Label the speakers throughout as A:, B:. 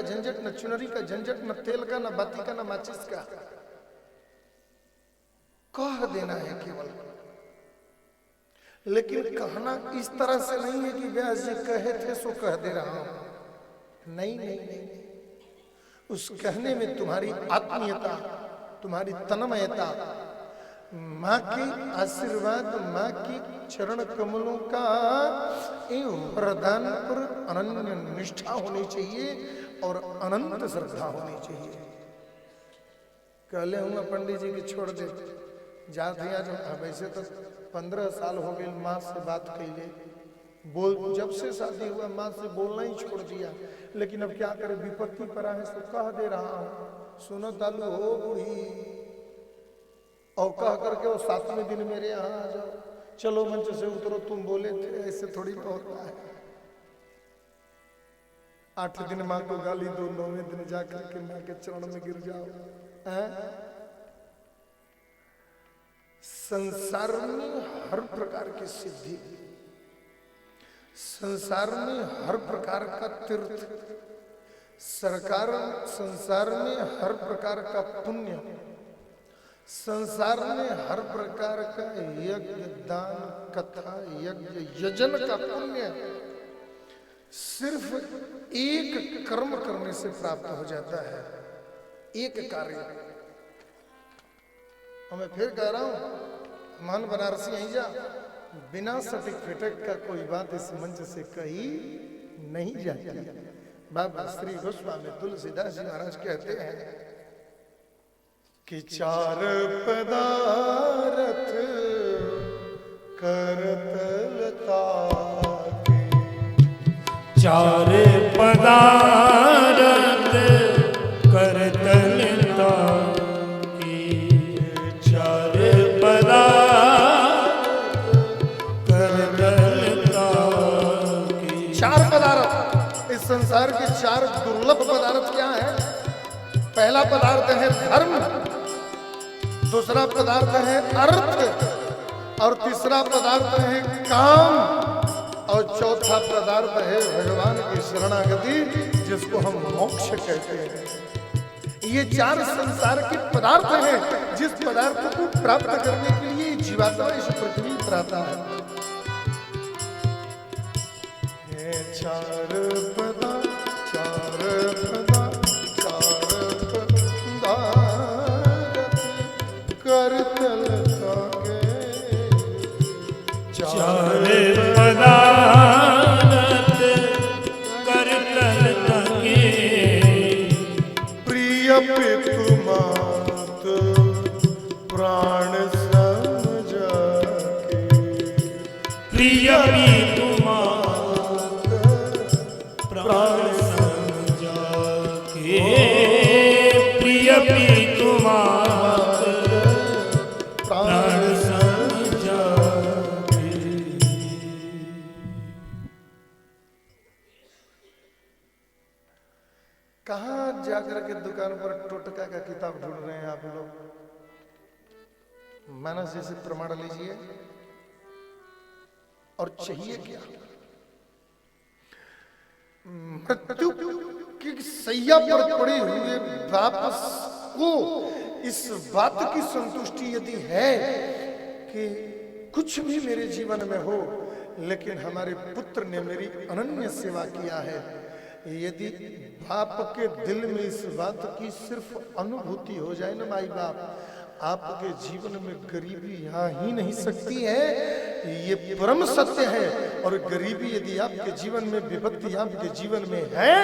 A: झंझट, न चुनरी का झंझट, न तेल का, न बाती का, न माचिस का। कह देना है केवल। लेकिन कहना इस तरह से नहीं है कि व्यास जी कहे थे सो कह दे रहा हूं। नहीं नहीं नहीं, उस कहने में तुम्हारी आत्मीयता, तुम्हारी तन्मयता, माँ की आशीर्वाद, माँ की चरण कमलों का वरदान पर अनन्य निष्ठा होनी चाहिए और अनंत श्रद्धा होनी चाहिए। कहले हूँ पंडित जी की छोड़ दे जात आज वैसे तो 15 साल हो गए माँ से बात कैले, बोल जब से शादी हुआ माँ से बोलना ही छोड़ दिया। लेकिन अब क्या करे, विपत्ति पर आए तो कह दे रहा हूँ, सुनो तालू हो बूढ़ी, और कह करके वो 7वें दिन मेरे यहाँ आ जाओ, चलो मंच से उतरो, तुम बोले थे, ऐसे थोड़ी तो होता है। 8 दिन माँ को गाली दो, 9वें दिन जाकर के माँ के चरण में गिर जाओ। संसार में हर प्रकार की सिद्धि, संसार में हर प्रकार का तीर्थ, सरकार संसार में हर प्रकार का पुण्य, संसार में हर प्रकार का यज्ञ, दान, कथा, यज्ञ, यजन का पुण्य सिर्फ एक कर्म करने से प्राप्त हो जाता है। एक कार्य। और मैं फिर कह रहा हूं, मान बनारसी यहीं जा, बिना सर्टिफिकेट का कोई बात इस मंच से कही नहीं जाती। बाबा श्री गोस्वामी तुलसीदास जी महाराज कहते हैं कि 4 पदार्थ करतलता के,
B: 4 पदार्थ करतलता के, 4 पदार्थ करतलता के।
A: 4 पदार्थ इस संसार के 4 दुर्लभ पदार्थ क्या है? पहला पदार्थ है धर्म, दूसरा पदार्थ है अर्थ, और तीसरा पदार्थ है काम, और चौथा पदार्थ है भगवान की शरणागति, जिसको हम मोक्ष कहते हैं। ये 4 संसार के पदार्थ हैं, जिस पदार्थ को प्राप्त करने के लिए जीवात्मा इस पृथ्वी पर आता है। 4 पदार्थ, 4 पदार्थ, 4 पदार्थ करतलता के,
B: 4 पदार्थ करतलता के।
A: प्रिय पितु मात प्राण समझा के,
B: प्रिय पितु मात प्राण समझा के, प्रिय पितु मात प्राण समझा के।
A: कहाँ जाकर के दुकान पर टोटका का किताब ढूंढ रहे हैं आप लोग? मानस जैसे प्रमाण लीजिए। और चाहिए क्या? मृत्यु की सैया पर पड़े हुए बाप को इस बात की संतुष्टि यदि है कि कुछ भी मेरे जीवन में हो, लेकिन हमारे पुत्र ने मेरी अनन्य सेवा किया है, यदि बाप के दिल में इस बात की सिर्फ अनुभूति हो जाए ना, माई बाप आपके जीवन में गरीबी आ ही नहीं सकती है, ये परम सत्य है। और गरीबी यदि आपके जीवन में, विपत्ति आपके जीवन में है,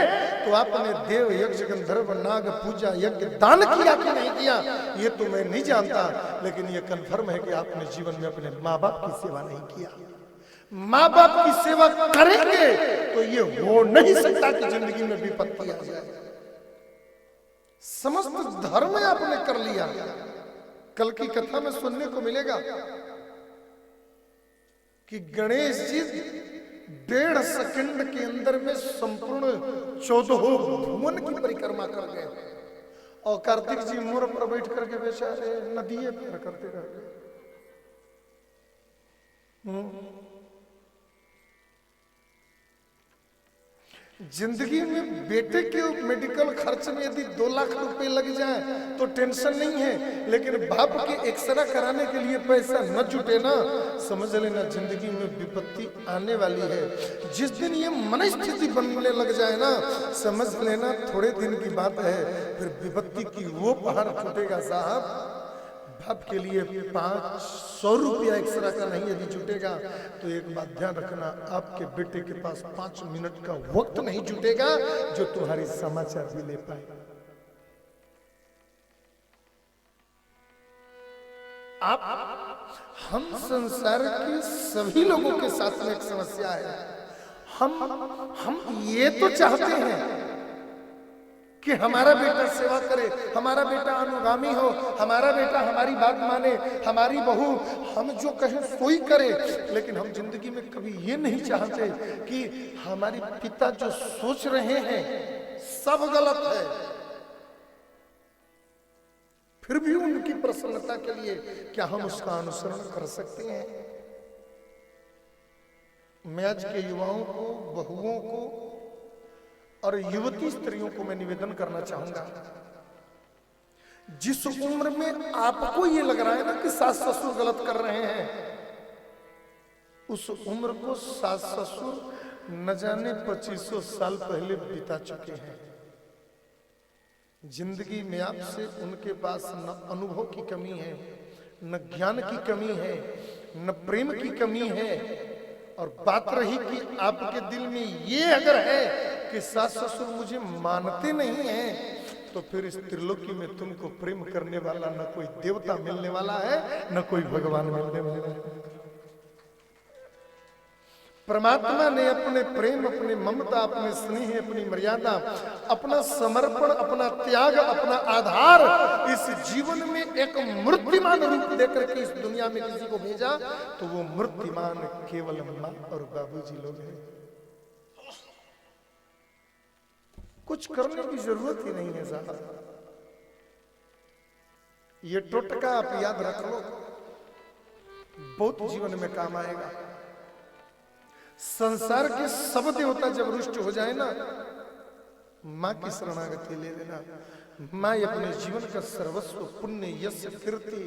A: तो आपने देव यक्ष गंधर्व नाग पूजा यज्ञ दान किया कि नहीं किया, ये तो मैं नहीं जानता, लेकिन ये कन्फर्म है कि आपने जीवन में अपने माँ बाप की सेवा नहीं किया। माँ बाप की सेवा करेंगे तो ये हो नहीं सकता कि जिंदगी में विपत्ति आ जाए। समस्त धर्म आपने कर लिया। कल की कथा में सुनने को मिलेगा कि गणेश जी 1.5 सेकंड के अंदर में संपूर्ण 14 भुवन की परिक्रमा कर गए, और कार्तिक जी मोर पर बैठ करके बेचारे नदिये पार करते रह गए। जिंदगी में बेटे के मेडिकल खर्च में यदि 2 लाख रुपए लग जाए तो टेंशन नहीं है, लेकिन बाप के एक्सरा कराने के लिए पैसा न जुटे ना, समझ लेना जिंदगी में विपत्ति आने वाली है। जिस दिन ये मनस्थिति बनने लग जाए ना, समझ लेना थोड़े दिन की बात है, फिर विपत्ति की वो पहाड़ फूटेगा साहब। बाप के लिए 500 रुपया एक्स्ट्रा का नहीं यदि जुटेगा तो एक बात ध्यान रखना, आपके बेटे के पास 5 मिनट का वक्त नहीं जुटेगा जो तुम्हारी समाचार भी ले पाए। हम संसार के सभी लोगों के साथ में एक समस्या है। हम ये तो चाहते हैं कि हमारा बेटा सेवा करे, हमारा बेटा अनुगामी हो, हमारा बेटा हमारी बात माने, हमारी बहू हम जो कहें सोई करे, लेकिन हम जिंदगी में कभी ये नहीं चाहते कि हमारे पिता जो सोच रहे हैं सब गलत है, फिर भी उनकी प्रसन्नता के लिए क्या हम उसका अनुसरण कर सकते हैं? मैं आज के युवाओं को, बहुओं को और युवती स्त्रियों को मैं निवेदन करना चाहूंगा, जिस उम्र में आपको ये लग रहा है ना कि सास ससुर गलत कर रहे हैं, उस उम्र को सास ससुर न जाने 2500 साल पहले बिता चुके हैं। जिंदगी में आपसे उनके पास न अनुभव की कमी है, न ज्ञान की कमी है, न प्रेम की कमी है। और बात रही कि आपके दिल में ये अगर है कि सास ससुर मुझे मानते नहीं हैं, तो फिर इस त्रिलोकी में तुमको प्रेम करने वाला न कोई देवता मिलने वाला है, न कोई भगवान मिलने वाला है। परमात्मा ने अपने प्रेम, अपनी ममता, अपने स्नेह, अपनी मर्यादा, अपना समर्पण, अपना त्याग, अपना आधार इस जीवन में एक मूर्तिमान रूप देकर के इस दुनिया में किसी को भेजा, तो वो मूर्तिमान केवल माँ और बाबूजी लोग हैं। कुछ करने की जरूरत ही नहीं है साहब। ये टोटका आप याद रख लो, बहुत जीवन में काम आएगा। संसार के सब देवता जब रुष्ट हो जाए ना, मां की शरणागति ले लेना। मां अपने जीवन का सर्वस्व पुण्य, यश, कीर्ति,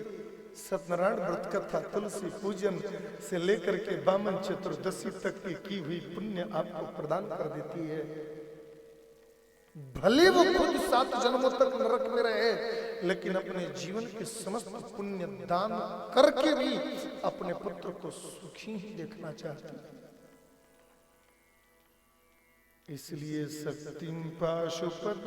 A: सत्यनारायण व्रत कथा, तुलसी पूजन से लेकर के वामन चतुर्दशी तक की हुई पुण्य आपको प्रदान कर देती है। भले वो खुद 7 जन्मों तक नरक में रहे, लेकिन अपने जीवन के समस्त पुण्य दान करके भी अपने पुत्र को सुखी ही देखना चाहती है। इसलिए शक्तिम पाशुपत